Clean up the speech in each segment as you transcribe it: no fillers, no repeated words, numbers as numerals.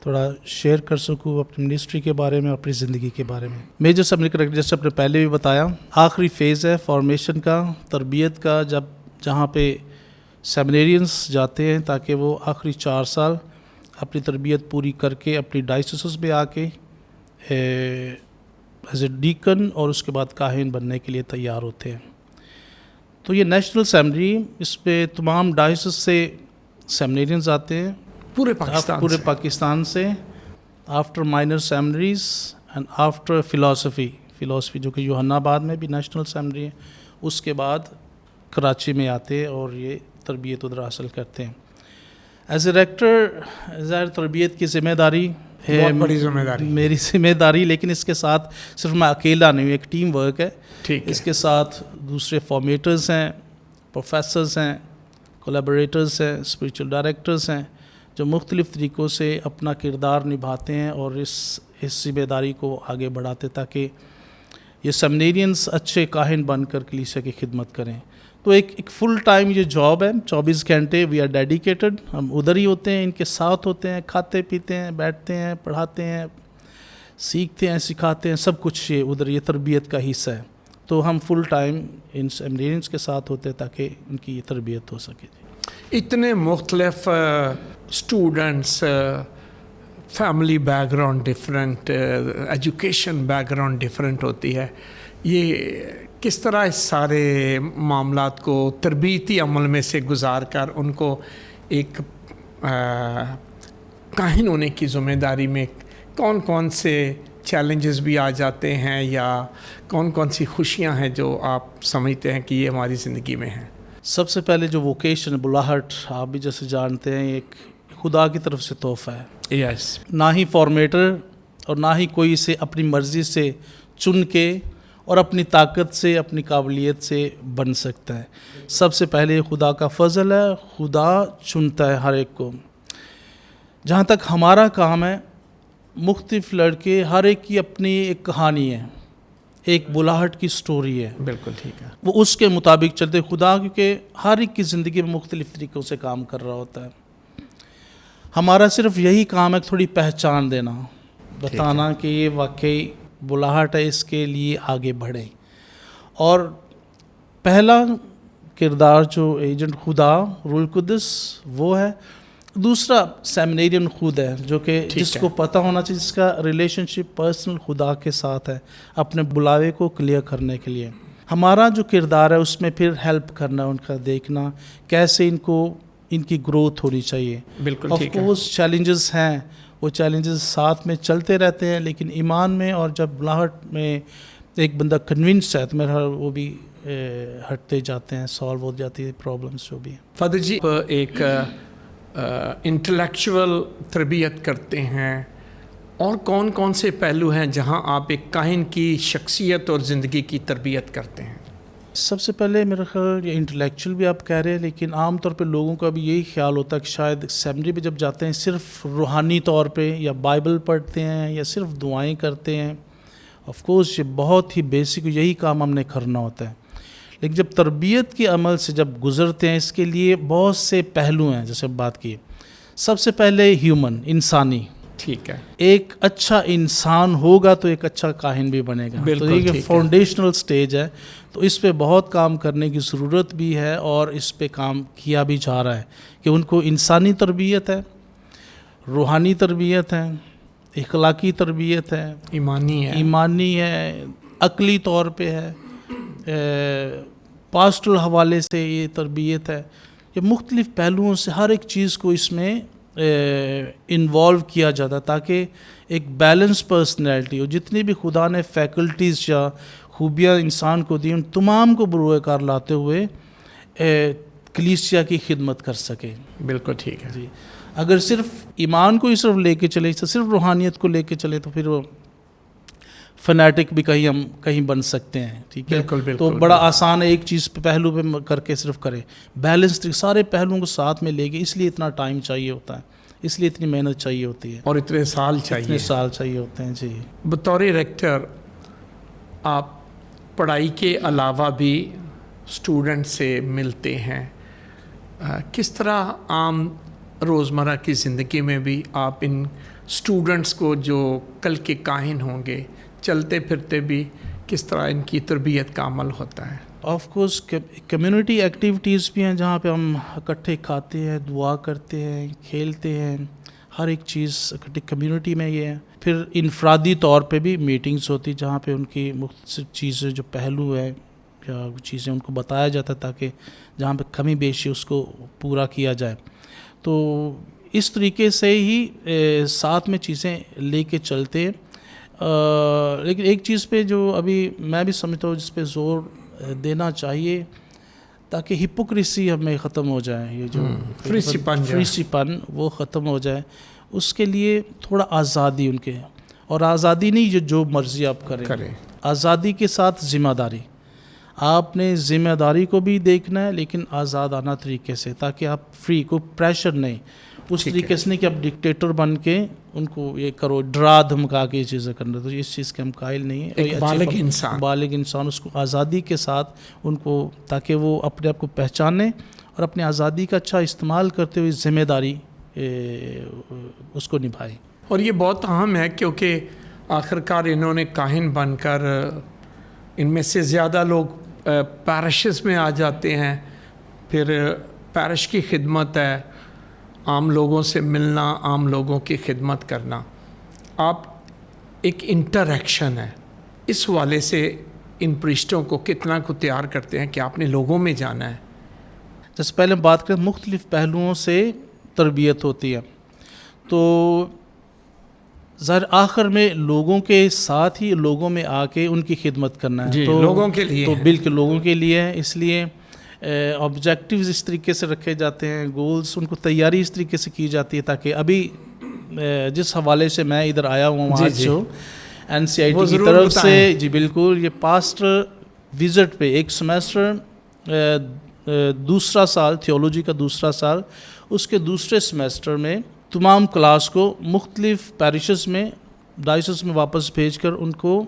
تھوڑا شیئر کر سکوں اپنی منسٹری کے بارے میں، اپنی زندگی کے بارے میں. میجر اسمبلی کریکٹر جیسے آپ نے پہلے بھی بتایا، آخری فیز ہے فارمیشن کا، تربیت کا، جہاں پہ سیمینیرینس جاتے ہیں تاکہ وہ آخری 4 سال اپنی تربیت پوری کر کے اپنی ڈائسس میں آ کے ایز اے ڈیکن اور اس کے بعد کاہن بننے کے لیے تیار ہوتے ہیں. تو یہ نیشنل اسمبلی، اس پہ تمام ڈائسس سے سیمینیرینز آتے ہیں پورے پاکستان سے، after minor seminaries and after philosophy جو کہ یوحنا آباد میں بھی نیشنل اسمبلی ہے، اس کے بعد کراچی میں آتے ہیں اور یہ تربیت ادھر حاصل کرتے ہیں. ایز اے ریکٹر ظاہر تربیت کی ذمہ داری ہے، بہت بڑی ذمہ داری، میری ذمہ داری، لیکن اس کے ساتھ صرف میں اکیلا نہیں ہوں، ایک ٹیم ورک ہے. اس کے ساتھ دوسرے فارمیٹرز ہیں، پروفیسرز ہیں، کولیبوریٹرز ہیں، اسپریچول ڈائریکٹرز ہیں، جو مختلف طریقوں سے اپنا کردار نبھاتے ہیں اور اس ذمہ داری کو آگے بڑھاتے تاکہ یہ سیمینیرینز اچھے کاہن بن کر کلیسیا کی خدمت کریں. تو ایک فل ٹائم یہ جاب ہے، 24 گھنٹے وی آر ڈیڈیکیٹڈ، ہم ادھر ہی ہوتے ہیں، ان کے ساتھ ہوتے ہیں، کھاتے پیتے ہیں، بیٹھتے ہیں، پڑھاتے ہیں، سیکھتے ہیں، سکھاتے ہیں، سب کچھ یہ ادھر یہ تربیت کا حصہ ہے. تو ہم فل ٹائم ان سیمینیرینز کے ساتھ ہوتے ہیں تاکہ ان کی یہ تربیت ہو سکے. اتنے مختلف students, family back ground different, education back ground different ہوتی ہے، یہ کس طرح اس سارے معاملات کو تربیتی عمل میں سے گزار کر ان کو ایک کاہن ہونے کی ذمہ داری میں کون کون سے چیلنجز بھی آ جاتے ہیں یا کون کون سی خوشیاں ہیں جو آپ سمجھتے ہیں کہ یہ ہماری زندگی میں ہیں؟ سب سے پہلے جو ووکیشن بلاہٹ، آپ بھی جیسے جانتے ہیں، ایک خدا کی طرف سے تحفہ ہے. یس. نہ ہی فارمیٹر اور نہ ہی کوئی اسے اپنی مرضی سے چن کے اور اپنی طاقت سے، اپنی قابلیت سے بن سکتا ہے. سب سے پہلے خدا کا فضل ہے، خدا چنتا ہے ہر ایک کو. جہاں تک ہمارا کام ہے، مختلف لڑکے ہر ایک کی اپنی ایک کہانی ہے، ایک بلاہٹ کی سٹوری ہے. بالکل ٹھیک ہے. وہ اس کے مطابق چلتے. خدا کیونکہ ہر ایک کی زندگی میں مختلف طریقوں سے کام کر رہا ہوتا ہے. ہمارا صرف یہی کام ہے تھوڑی پہچان دینا، بتانا کہ یہ واقعی بلاہٹ ہے، اس کے لیے آگے بڑھیں. اور پہلا کردار جو ایجنٹ خدا روح القدس وہ ہے. دوسرا سیمینیرین خود ہے، جو کہ جس کو پتہ ہونا چاہیے، جس کا ریلیشن شپ پرسنل خدا کے ساتھ ہے، اپنے بلاوے کو کلیئر کرنے کے لیے. ہمارا جو کردار ہے اس میں پھر ہیلپ کرنا، ان کا دیکھنا کیسے ان کی گروتھ ہونی چاہیے. بالکل آف کورس چیلنجز ہیں، وہ چیلنجز ساتھ میں چلتے رہتے ہیں، لیکن ایمان میں اور جب بلاہٹ میں ایک بندہ کنونسڈ ہے تو میرا وہ بھی ہٹتے جاتے ہیں، سالو ہو جاتی ہے پرابلمس جو بھی ہیں. فادر جی، ایک انٹلیکچوئل تربیت کرتے ہیں، اور کون کون سے پہلو ہیں جہاں آپ ایک کاہن کی شخصیت اور زندگی کی تربیت کرتے ہیں؟ سب سے پہلے میرا خیال یہ انٹلیکچوئل بھی آپ کہہ رہے ہیں، لیکن عام طور پہ لوگوں کا بھی یہی خیال ہوتا ہے کہ شاید سیمنری پہ جب جاتے ہیں صرف روحانی طور پہ یا بائبل پڑھتے ہیں یا صرف دعائیں کرتے ہیں. آف کورس یہ بہت ہی بیسک، یہی کام ہم نے کرنا ہوتا ہے. لیکن جب تربیت کے عمل سے جب گزرتے ہیں، اس کے لیے بہت سے پہلو ہیں. جیسے بات کی، سب سے پہلے ہیومن، انسانی. ٹھیک ہے. ایک اچھا انسان ہوگا تو ایک اچھا کاہن بھی بنے گا. تو یہ فاؤنڈیشنل سٹیج ہے. تو اس پہ بہت کام کرنے کی ضرورت بھی ہے اور اس پہ کام کیا بھی جا رہا ہے کہ ان کو انسانی تربیت ہے، روحانی تربیت ہے، اخلاقی تربیت ہے، ایمانی ہے، عقلی طور پہ ہے، پاسٹرل حوالے سے یہ تربیت ہے. یہ مختلف پہلوؤں سے ہر ایک چیز کو اس میں انوالو کیا جاتا ہے تاکہ ایک بیلنس پرسنالٹی ہو. جتنی بھی خدا نے فیکلٹیز یا خوبیاں انسان کو دی، ان تمام کو بروئے کار لاتے ہوئے کلیسیا کی خدمت کر سکے. بالکل ٹھیک ہے. جی، اگر صرف ایمان کو ہی صرف لے کے چلے، صرف روحانیت کو لے کے چلے، تو پھر وہ فنیٹک بھی کہیں بن سکتے ہیں. ٹھیک ہے. تو بڑا آسان ہے ایک چیز پہ پہلو پہ کر کے صرف کرے. بیلنس سارے پہلوؤں کو ساتھ میں لے کے، اس لیے اتنا ٹائم چاہیے ہوتا ہے، اس لیے اتنی محنت چاہیے ہوتی ہے، اور اتنے سال چاہیے ہوتے ہیں. جی، بطور ریکٹر آپ پڑھائی کے علاوہ بھی اسٹوڈنٹ سے ملتے ہیں. کس طرح عام روزمرہ کی زندگی میں بھی آپ ان اسٹوڈنٹس کو جو کل کے کاہن ہوں گے چلتے پھرتے بھی کس طرح ان کی تربیت کا عمل ہوتا ہے؟ آف کورس کمیونٹی ایکٹیویٹیز بھی ہیں جہاں پہ ہم اکٹھے کھاتے ہیں، دعا کرتے ہیں، کھیلتے ہیں، ہر ایک چیز اکٹھے کمیونٹی میں یہ ہے. پھر انفرادی طور پہ بھی میٹنگز ہوتی جہاں پہ ان کی مختلف چیزیں جو پہلو ہے یا چیزیں ان کو بتایا جاتا ہے تاکہ جہاں پہ کمی بیشی اس کو پورا کیا جائے. تو اس طریقے سے ہی ساتھ میں چیزیں لے کے چلتے ہیں. لیکن ایک چیز پہ جو ابھی میں بھی سمجھتا ہوں جس پہ زور دینا چاہیے تاکہ ہپوکریسی ہمیں ختم ہو جائے، یہ جو فریسی پن وہ ختم ہو جائے، اس کے لیے تھوڑا آزادی ان کے، اور آزادی نہیں جو مرضی آپ کریں، آزادی کے ساتھ ذمہ داری. آپ نے ذمہ داری کو بھی دیکھنا ہے لیکن آزادانہ طریقے سے، تاکہ آپ فری، کوئی پریشر نہیں، اس طریقے سے نہیں کہ آپ ڈکٹیٹر بن کے ان کو یہ کرو، ڈرا دھمکا کے یہ چیزیں کرنا. تو اس چیز کے ہم قائل نہیں ہیں. ایک بالغ انسان اس کو آزادی کے ساتھ ان کو، تاکہ وہ اپنے آپ کو پہچانے اور اپنی آزادی کا اچھا استعمال کرتے ہوئے ذمہ داری اس کو نبھائے. اور یہ بہت اہم ہے کیونکہ آخرکار انہوں نے کاہن بن کر، ان میں سے زیادہ لوگ پیرشز میں آ جاتے ہیں. پھر پیرش کی خدمت ہے، عام لوگوں سے ملنا، عام لوگوں کی خدمت کرنا. آپ ایک انٹریکشن ہے، اس والے سے ان پرشتوں کو کتنا کو تیار کرتے ہیں کہ آپ نے لوگوں میں جانا ہے. جیسے پہلے ہم بات کریں مختلف پہلوؤں سے تربیت ہوتی ہے، تو ظاہر آخر میں لوگوں کے ساتھ ہی لوگوں میں آ کے ان کی خدمت کرنا ہے. تو لوگوں کے لیے، تو بالکل لوگوں کے لیے ہے. اس لیے آبجیکٹیوز اس طریقے سے رکھے جاتے ہیں، گولز ان کو تیاری اس طریقے سے کی جاتی ہے تاکہ ابھی جس حوالے سے میں ادھر آیا ہوں آج جو NCIT کی طرف سے، جی بالکل، یہ پاسٹر وزٹ پہ ایک سیمیسٹر، دوسرا سال تھیولوجی کا دوسرا سال، اس کے دوسرے سیمیسٹر میں تمام کلاس کو مختلف پیرشز میں، ڈائسس میں واپس بھیج کر ان کو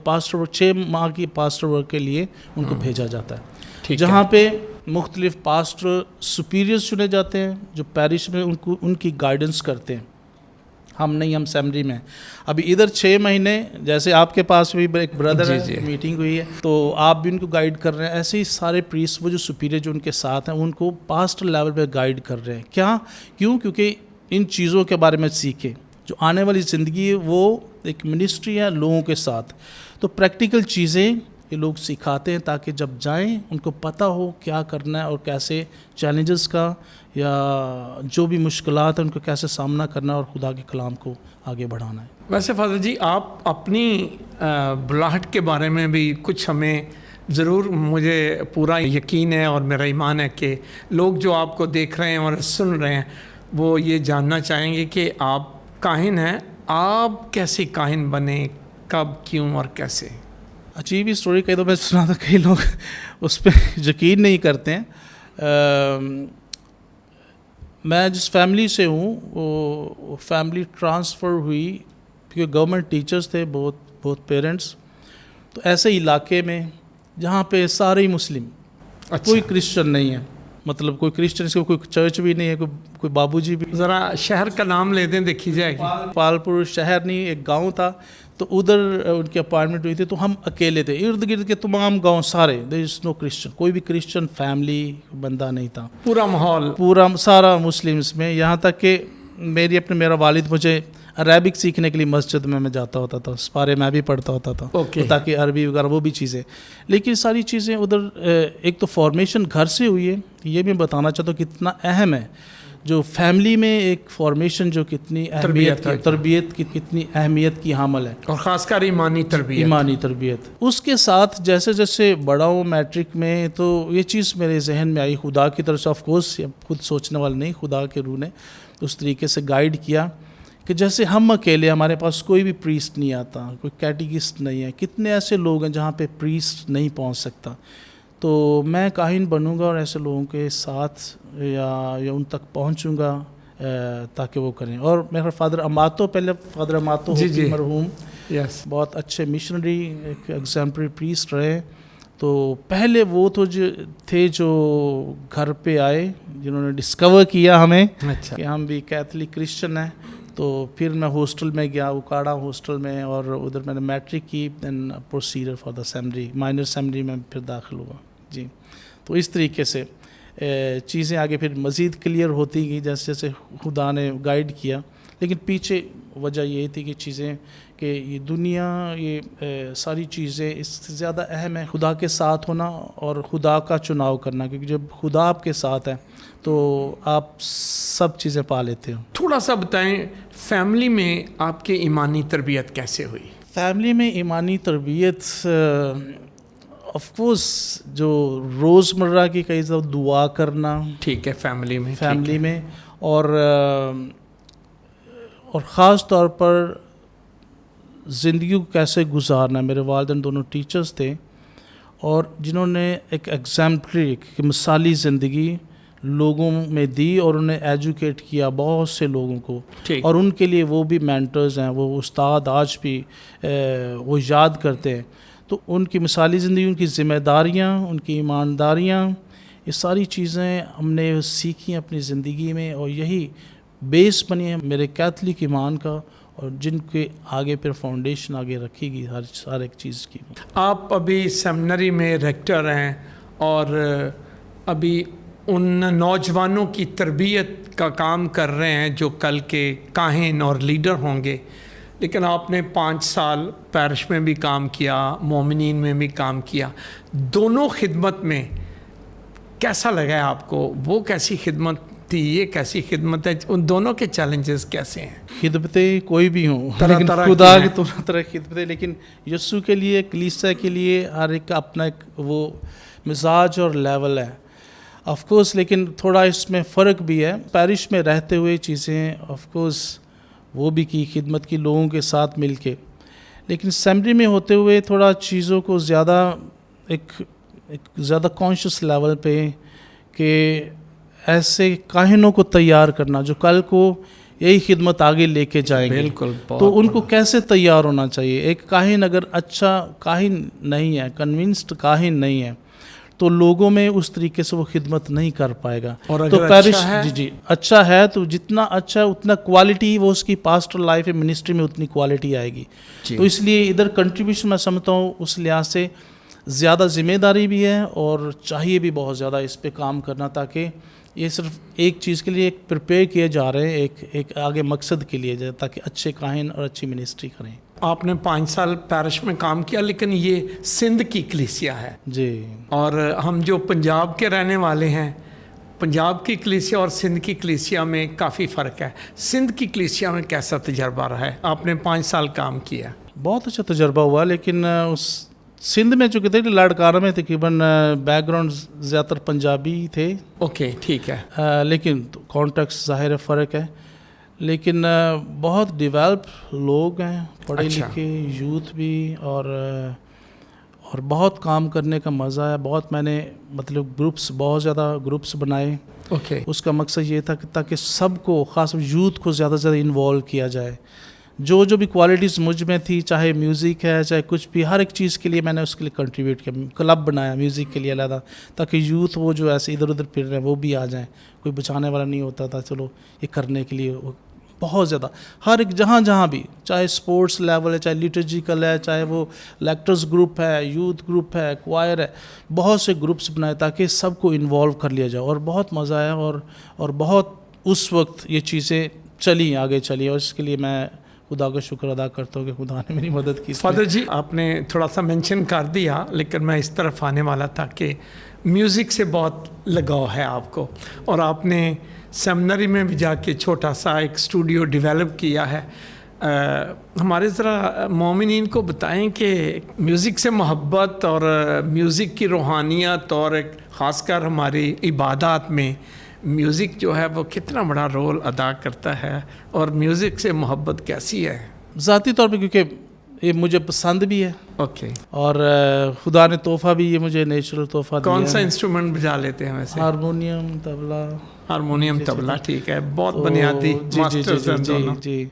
پاسٹر ورک 6 ماہ کی پاسٹر ورک کے لیے ان کو بھیجا جاتا ہے، جہاں پہ مختلف پاسٹر سپیریئرز چنے جاتے ہیں جو پیرش میں ان کی گائیڈنس کرتے ہیں. ہم نہیں، ہم اسمبلی میں. ابھی ادھر 6 مہینے جیسے آپ کے پاس بھی ایک بردر ہے، میٹنگ ہوئی ہے تو آپ بھی ان کو گائیڈ کر رہے ہیں. ایسے ہی سارے پریسٹ وہ جو سپیریئر جو ان کے ساتھ ہیں ان کو پاسٹر لیول پہ گائیڈ کر رہے ہیں. کیونکہ ان چیزوں کے بارے میں سیکھیں. جو آنے والی زندگی ہے وہ ایک منسٹری ہے لوگوں کے ساتھ، تو پریکٹیکل چیزیں یہ لوگ سکھاتے ہیں تاکہ جب جائیں ان کو پتہ ہو کیا کرنا ہے اور کیسے چیلنجز کا یا جو بھی مشکلات ہیں ان کو کیسے سامنا کرنا ہے اور خدا کے کلام کو آگے بڑھانا ہے. ویسے فادر جی، آپ اپنی بلاہٹ کے بارے میں بھی کچھ ہمیں ضرور، مجھے پورا یقین ہے اور میرا ایمان ہے کہ لوگ جو آپ کو دیکھ رہے ہیں اور سن رہے ہیں وہ یہ جاننا چاہیں گے کہ آپ کاہن ہیں. آپ کیسے کاہن بنے، کب، کیوں اور کیسے؟ عجیب ہی اسٹوری کہہ دو، میں سنا تھا کئی لوگ اس پہ یقین نہیں کرتے ہیں. میں جس فیملی سے ہوں وہ فیملی ٹرانسفر ہوئی کیونکہ گورنمنٹ ٹیچرز تھے بہت پیرنٹس. تو ایسے علاقے میں جہاں پہ سارے مسلم، کوئی کرسچن نہیں ہے، مطلب کوئی کرسچن، اس کو کوئی چرچ بھی نہیں ہے، کوئی بابو جی بھی. ذرا شہر کا نام لے دیں، دیکھی جائے گی. پالپور شہر نہیں، ایک گاؤں تھا. تو ادھر ان کی اپائنٹمنٹ ہوئی تھی تو ہم اکیلے تھے. ارد گرد کے تمام گاؤں سارے، دیر از نو کرسچن، کوئی بھی کرسچن فیملی بندہ نہیں تھا. پورا ماحول پورا سارا مسلمس میں. یہاں تک کہ میرا والد مجھے عربک سیکھنے کے لیے مسجد میں جاتا ہوتا تھا، سپارے میں بھی پڑھتا ہوتا تھا تاکہ عربی وغیرہ وہ بھی چیزیں. لیکن ساری چیزیں ادھر ایک تو فارمیشن گھر سے ہوئی ہے. یہ بھی بتانا چاہتا ہوں کتنا اہم ہے جو فیملی میں ایک فارمیشن جو کتنی تربیت کی کتنی اہمیت کی حامل ہے، اور خاص کر ایمانی تربیت. اس کے ساتھ جیسے جیسے بڑا ہوں میٹرک میں تو یہ چیز میرے ذہن میں آئی خدا کی طرف سے. آف کورس خود سوچنے والا نہیں، خدا کے روح نے اس طریقے سے گائیڈ کیا کہ جیسے ہم اکیلے، ہمارے پاس کوئی بھی پریسٹ نہیں آتا، کوئی کیٹیکسٹ نہیں ہے. کتنے ایسے لوگ ہیں جہاں پہ پریسٹ نہیں پہنچ سکتا. تو میں کاہن بنوں گا اور ایسے لوگوں کے ساتھ یا ان تک پہنچوں گا تاکہ وہ کریں. اور میرا فادر اماتو مرحوم بہت اچھے مشنری، ایک ایگزامپلری پریسٹ رہے. تو پہلے وہ تو تھے جو گھر پہ آئے، جنہوں نے ڈسکور کیا ہمیں کہ ہم بھی کیتھولک کرسچن ہیں. تو پھر میں ہاسٹل میں گیا, اکاڑا ہاسٹل میں, اور ادھر میں نے میٹرک کی, دین پروسیڈر for the seminary, minor seminary میں پھر داخل ہوا جی. تو اس طریقے سے چیزیں آگے پھر مزید کلیئر ہوتی گئی جیسے جیسے خدا نے گائیڈ کیا. لیکن پیچھے وجہ یہی تھی کہ چیزیں کہ یہ دنیا, یہ ساری چیزیں اس سے زیادہ اہم ہے خدا کے ساتھ ہونا اور خدا کا چناؤ کرنا, کیونکہ جب خدا آپ کے ساتھ ہے تو آپ سب چیزیں پا لیتے ہو. تھوڑا سا بتائیں فیملی میں آپ کے ایمانی تربیت کیسے ہوئی؟ فیملی میں ایمانی تربیت آف کورس جو روزمرہ کی کئی دعا کرنا, ٹھیک ہے, فیملی میں اور خاص طور پر زندگی کو کیسے گزارنا. میرے والدین دونوں ٹیچرز تھے اور جنہوں نے ایک ایگزامپلری, ایک مثالی زندگی لوگوں میں دی اور انہیں ایجوکیٹ کیا بہت سے لوگوں کو, اور ان کے لیے وہ بھی مینٹرز ہیں, وہ استاد آج بھی وہ یاد کرتے ہیں. تو ان کی مثالی زندگی, ان کی ذمہ داریاں, ان کی ایمانداریاں, یہ ساری چیزیں ہم نے سیکھی اپنی زندگی میں, اور یہی بیس بنی ہے میرے کیتھلک ایمان کا, اور جن کے آگے پھر فاؤنڈیشن آگے رکھی گئی ہر ایک چیز کی. آپ ابھی سیمنری میں ریکٹر ہیں اور ابھی ان نوجوانوں کی تربیت کا کام کر رہے ہیں جو کل کے کاہن اور لیڈر ہوں گے. لیکن آپ نے 5 سال پیرش میں بھی کام کیا, مومنین میں بھی کام کیا. دونوں خدمت میں کیسا لگا آپ کو؟ وہ کیسی خدمت تھی, یہ کیسی خدمت ہے؟ ان دونوں کے چیلنجز کیسے ہیں؟ خدمتیں کوئی بھی ہوں, طرح لیکن طرح خدا کی طرح طرح خدمتیں, لیکن یسوع کے لیے, کلیسا کے لیے ہر ایک کا اپنا ایک وہ مزاج اور لیول ہے آف کورس. لیکن تھوڑا اس میں فرق بھی ہے. پیرش میں رہتے ہوئے چیزیں آف کورس وہ بھی کی, خدمت کی لوگوں کے ساتھ مل کے, لیکن سیمنری میں ہوتے ہوئے تھوڑا چیزوں کو زیادہ ایک زیادہ کانشیس لیول پہ, کہ ایسے کاہنوں کو تیار کرنا جو کل کو یہی خدمت آگے لے کے جائیں گے. بالکل. تو ان کو کیسے تیار ہونا چاہیے. ایک کاہن اگر اچھا کاہن نہیں ہے, کنونسڈ کاہن نہیں ہے, تو لوگوں میں اس طریقے سے وہ خدمت نہیں کر پائے گا. اور تو پیرش جی اچھا ہے تو جتنا اچھا اتنا کوالٹی وہ اس کی پاسٹر لائف ہے, منسٹری میں اتنی کوالٹی آئے گی. تو اس لیے ادھر کنٹریبیوشن میں سمجھتا ہوں اس لحاظ سے زیادہ ذمہ داری بھی ہے, اور چاہیے بھی بہت زیادہ اس پہ کام کرنا, تاکہ یہ صرف ایک چیز کے لیے ایک پریپیئر کیے جا رہے ہیں, ایک آگے مقصد کے لیے, تاکہ اچھے کاہن اور اچھی منسٹری کریں. آپ نے 5 سال پیرش میں کام کیا, لیکن یہ سندھ کی کلیسیا ہے جی, اور ہم جو پنجاب کے رہنے والے ہیں, پنجاب کی کلیسیا اور سندھ کی کلیسیا میں کافی فرق ہے. سندھ کی کلیسیا میں کیسا تجربہ رہا ہے؟ آپ نے 5 سال کام کیا. بہت اچھا تجربہ ہوا, لیکن اس سندھ میں چونکہ تھے لاڑکانہ میں تقریباً بیک گراؤنڈ زیادہ تر پنجابی تھے. اوکے, ٹھیک ہے. لیکن کانٹیکس ظاہر فرق ہے, لیکن بہت ڈیولپ لوگ ہیں, پڑھے لکھے یوتھ بھی, اور بہت کام کرنے کا مزہ ہے. بہت میں نے گروپس, بہت زیادہ گروپس بنائے. اوکے. اس کا مقصد یہ تھا کہ تاکہ سب کو, خاص یوتھ کو زیادہ سے زیادہ انوالو کیا جائے. جو بھی کوالٹیز مجھ میں تھی, چاہے میوزک ہے چاہے کچھ بھی, ہر ایک چیز کے لیے میں نے اس کے لیے کنٹریبیوٹ کیا. کلب بنایا میوزک کے لیے علیحدہ, تاکہ یوتھ وہ جو ایسے ادھر ادھر پھر رہے ہیں وہ بھی آ جائیں. کوئی بچانے والا نہیں ہوتا تھا, چلو یہ کرنے کے لیے بہت زیادہ ہر ایک جہاں بھی, چاہے اسپورٹس لیول ہے, چاہے لٹرجیکل ہے, چاہے وہ لیکٹرز گروپ ہے, یوتھ گروپ ہے, کوائر ہے, بہت سے گروپس بنائے تاکہ سب کو انوالو کر لیا جائے. اور بہت مزہ آیا, اور بہت اس وقت یہ چیزیں چلی آگے چلی, اور اس کے لیے میں خدا کا شکر ادا کرتا ہوں کہ خدا نے میری مدد کی. فادر جی, آپ نے تھوڑا سا مینشن کر دیا, لیکن میں اس طرف آنے والا تھا کہ میوزک سے بہت لگاؤ ہے آپ کو, اور آپ نے سیمنری میں بھی جا کے چھوٹا سا ایک اسٹوڈیو ڈیولپ کیا ہے. ہمارے ذرا مومنین کو بتائیں کہ میوزک سے محبت اور میوزک کی روحانیت, اور ایک خاص کر ہماری عبادات میں میوزک جو ہے وہ کتنا بڑا رول ادا کرتا ہے, اور میوزک سے محبت کیسی ہے؟ ذاتی طور پہ کیونکہ یہ مجھے پسند بھی ہے. اوکے. اور خدا نے تحفہ بھی یہ مجھے نیچرل تحفہ دیا. کون سا انسٹرومنٹ بجا لیتے ہیں ویسے؟ ہارمونیم, طبلہ. ہارمونیم, طبلہ, ٹھیک ہے, بہت بنیادی ماسٹرز ہیں دونوں. جی.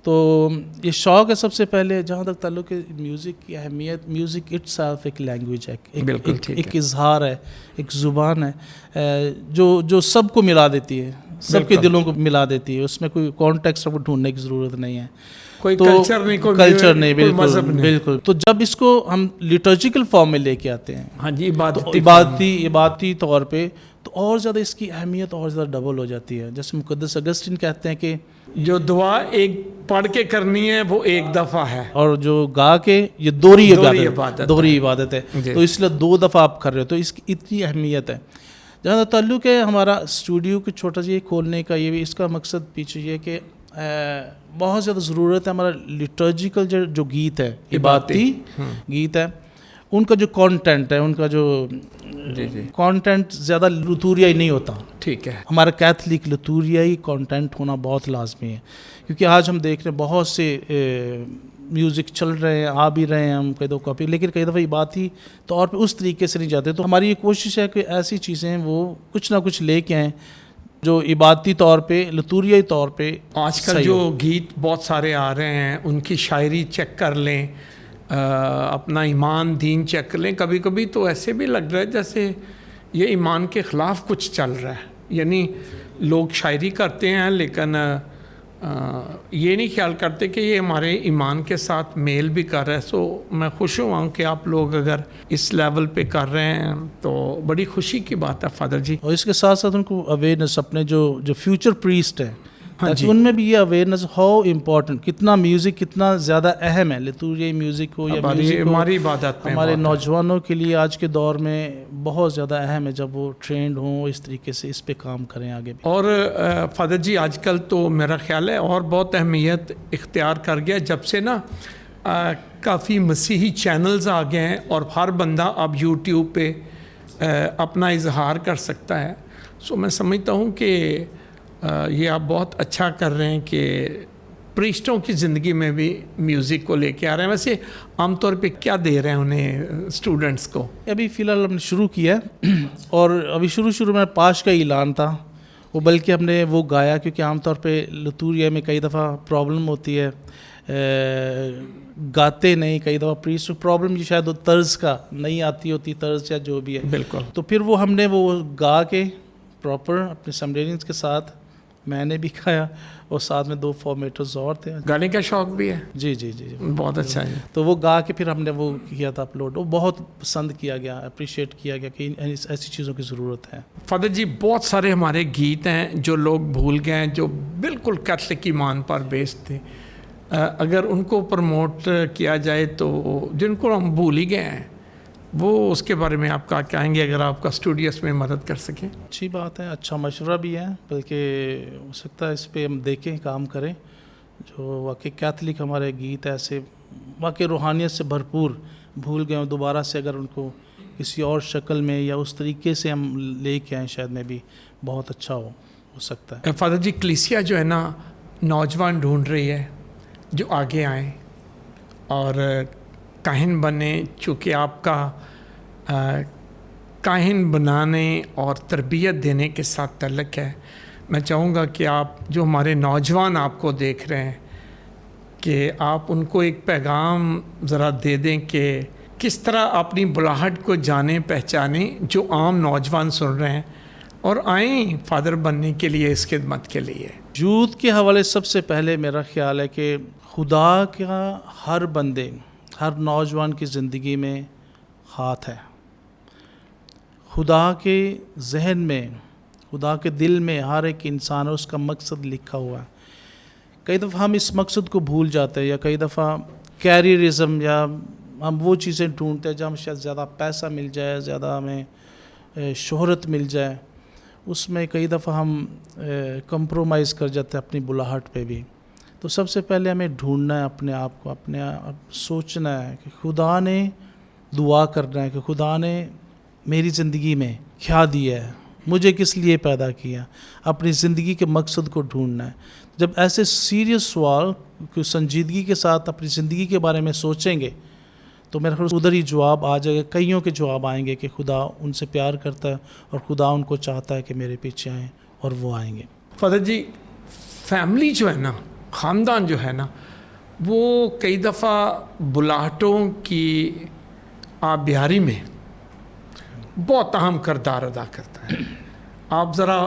تو یہ شوق ہے سب سے پہلے. جہاں تک تعلق ہے میوزک کی اہمیت, میوزک اٹ سیلف ایک لینگویج ہے, ایک اظہار ہے, ایک زبان ہے جو سب کو ملا دیتی ہے. سب کے دلوں کو ملا دیتی ہے. اس میں کوئی کانٹیکسٹ کو ڈھونڈنے کی ضرورت نہیں ہے, کوئی کلچر نہیں, کوئی کلچر نہیں, بالکل. تو جب اس کو ہم لیٹرجیکل فارم میں لے کے آتے ہیں, ہاں جی, عبادتی طور پہ, تو اور زیادہ اس کی اہمیت اور زیادہ ڈبل ہو جاتی ہے. جیسے مقدس اگسٹین کہتے ہیں کہ جو دعا ایک پڑھ کے کرنی ہے وہ ایک دفعہ ہے, اور جو گا کے یہ دوہری عبادت ہے. تو اس لیے 2 دفعہ آپ کر رہے ہو, تو اس کی اتنی اہمیت ہے. جہاں تعلق ہے ہمارا اسٹوڈیو کو چھوٹا سا کھولنے کا, یہ بھی اس کا مقصد پیچھے یہ کہ بہت زیادہ ضرورت ہے ہمارا لٹرجیکل جو گیت ہے, عبادتی گیت ہے, ان کا جو کانٹینٹ ہے, ان کا جو کانٹینٹ زیادہ لتوریائی نہیں ہوتا. ٹھیک ہے, ہمارا کیتھلک لتوریائی کانٹینٹ ہونا بہت لازمی ہے, کیونکہ آج ہم دیکھ رہے ہیں بہت سے میوزک چل رہے ہیں, آ بھی رہے ہیں ہم کئی دفعہ کاپی, لیکن کئی دفعہ عبادتی طور پہ اس طریقے سے نہیں جاتے. تو ہماری یہ کوشش ہے کہ ایسی چیزیں وہ کچھ نہ کچھ لے کے آئیں جو عبادتی طور پہ, لتوریائی طور پہ. آج کل جو گیت بہت سارے آ رہے ہیں ان کی شاعری چیک کر لیں, اپنا ایمان دین چیک کر لیں, کبھی کبھی تو ایسے بھی لگ رہا ہے جیسے یہ ایمان کے خلاف کچھ چل رہا ہے. یعنی لوگ شاعری کرتے ہیں لیکن یہ نہیں خیال کرتے کہ یہ ہمارے ایمان کے ساتھ میل بھی کر رہا ہے. سو میں خوش ہوا ہوں کہ آپ لوگ اگر اس لیول پہ کر رہے ہیں تو بڑی خوشی کی بات ہے فادر جی. اور اس کے ساتھ ساتھ ان کو اویئرنیس, اپنے جو فیوچر پریسٹ ہیں, تاکہ ان میں بھی یہ اویئرنیس ہاؤ امپورٹنٹ, کتنا میوزک کتنا زیادہ اہم ہے, لتوریائی میوزک ہو یا میوزک ہماری عبادت میں, ہمارے نوجوانوں کے لیے آج کے دور میں بہت زیادہ اہم ہے. جب وہ ٹرینڈ ہوں اس طریقے سے اس پہ کام کریں آگے بھی. اور فادر جی آج کل تو میرا خیال ہے اور بہت اہمیت اختیار کر گیا جب سے نا کافی مسیحی چینلز آ گئے ہیں اور ہر بندہ اب یوٹیوب پہ اپنا اظہار کر سکتا ہے. سو میں سمجھتا ہوں کہ یہ آپ بہت اچھا کر رہے ہیں کہ پریسٹوں کی زندگی میں بھی میوزک کو لے کے آ رہے ہیں. ویسے عام طور پہ کیا دے رہے ہیں انہیں اسٹوڈنٹس کو؟ ابھی فی الحال ہم نے شروع کیا ہے, اور ابھی شروع میں پاش کا اعلان تھا وہ, بلکہ ہم نے وہ گایا, کیونکہ عام طور پہ لتوریا میں کئی دفعہ پرابلم ہوتی ہے, گاتے نہیں, کئی دفعہ پریسٹ پرابلم یہ شاید طرز کا نہیں آتی ہوتی, طرز یا جو بھی ہے. بالکل. تو پھر وہ ہم نے وہ گا کے پراپر اپنے سمڈینس کے ساتھ میں نے بھی کھایا, اور ساتھ میں 2 فارمیٹرز اور تھے. گانے کا شوق بھی ہے؟ جی, بہت اچھا ہے. تو وہ گا کے پھر ہم نے وہ کیا تھا اپلوڈ, وہ بہت پسند کیا گیا, اپریشیٹ کیا گیا کہ ایسی چیزوں کی ضرورت ہے. فادر جی بہت سارے ہمارے گیت ہیں جو لوگ بھول گئے ہیں, جو بالکل کیتھلک ایمان پر بیسڈ تھے. اگر ان کو پروموٹ کیا جائے تو جن کو ہم بھول ہی گئے ہیں, وہ اس کے بارے میں آپ کا کہیں گے اگر آپ کا اسٹوڈیوز میں مدد کر سکیں؟ اچھی بات ہے, اچھا مشورہ بھی ہے, بلکہ ہو سکتا ہے اس پہ ہم دیکھیں, کام کریں. جو واقعی کیتھلک ہمارے گیت ایسے واقعی روحانیت سے بھرپور, بھول گئے ہوں, دوبارہ سے اگر ان کو کسی اور شکل میں یا اس طریقے سے ہم لے کے آئیں, شاید میں بھی بہت اچھا ہو سکتا ہے. فادر جی کلیسیا جو ہے نا نوجوان ڈھونڈ رہی ہے جو آگے آئیں اور کاہن بنے, چونکہ آپ کا کاہن بنانے اور تربیت دینے کے ساتھ تعلق ہے. میں چاہوں گا کہ آپ جو ہمارے نوجوان آپ کو دیکھ رہے ہیں کہ آپ ان کو ایک پیغام ذرا دے دیں کہ کس طرح اپنی بلاہٹ کو جانیں, پہچانیں, جو عام نوجوان سن رہے ہیں, اور آئیں فادر بننے کے لیے, اس خدمت کے لیے. یوتھ کے حوالے سب سے پہلے میرا خیال ہے کہ خدا کا ہر بندے, ہر نوجوان کی زندگی میں ہاتھ ہے. خدا کے ذہن میں, خدا کے دل میں ہر ایک انسان, اس کا مقصد لکھا ہوا ہے. کئی دفعہ ہم اس مقصد کو بھول جاتے ہیں, یا کئی دفعہ کیریئرزم, یا ہم وہ چیزیں ڈھونڈتے ہیں جہاں ہم شاید زیادہ پیسہ مل جائے, زیادہ ہمیں شہرت مل جائے, اس میں کئی دفعہ ہم کمپرومائز کر جاتے ہیں اپنی بلاہٹ پہ بھی. تو سب سے پہلے ہمیں ڈھونڈنا ہے اپنے آپ کو, اپنے آپ سوچنا ہے کہ خدا نے, دعا کرنا ہے کہ خدا نے میری زندگی میں کیا دیا ہے, مجھے کس لیے پیدا کیا, اپنی زندگی کے مقصد کو ڈھونڈنا ہے. جب ایسے سیریس سوال کو سنجیدگی کے ساتھ اپنی زندگی کے بارے میں سوچیں گے تو میرے خیال ادھر ہی جواب آ جائے گا, کئیوں کے جواب آئیں گے کہ خدا ان سے پیار کرتا ہے اور خدا ان کو چاہتا ہے کہ میرے پیچھے آئیں, اور وہ آئیں گے. فادر جی فیملی جو ہے نا, خاندان جو ہے نا, وہ کئی دفعہ بلاہٹوں کی آبیاری میں بہت اہم کردار ادا کرتا ہے. آپ ذرا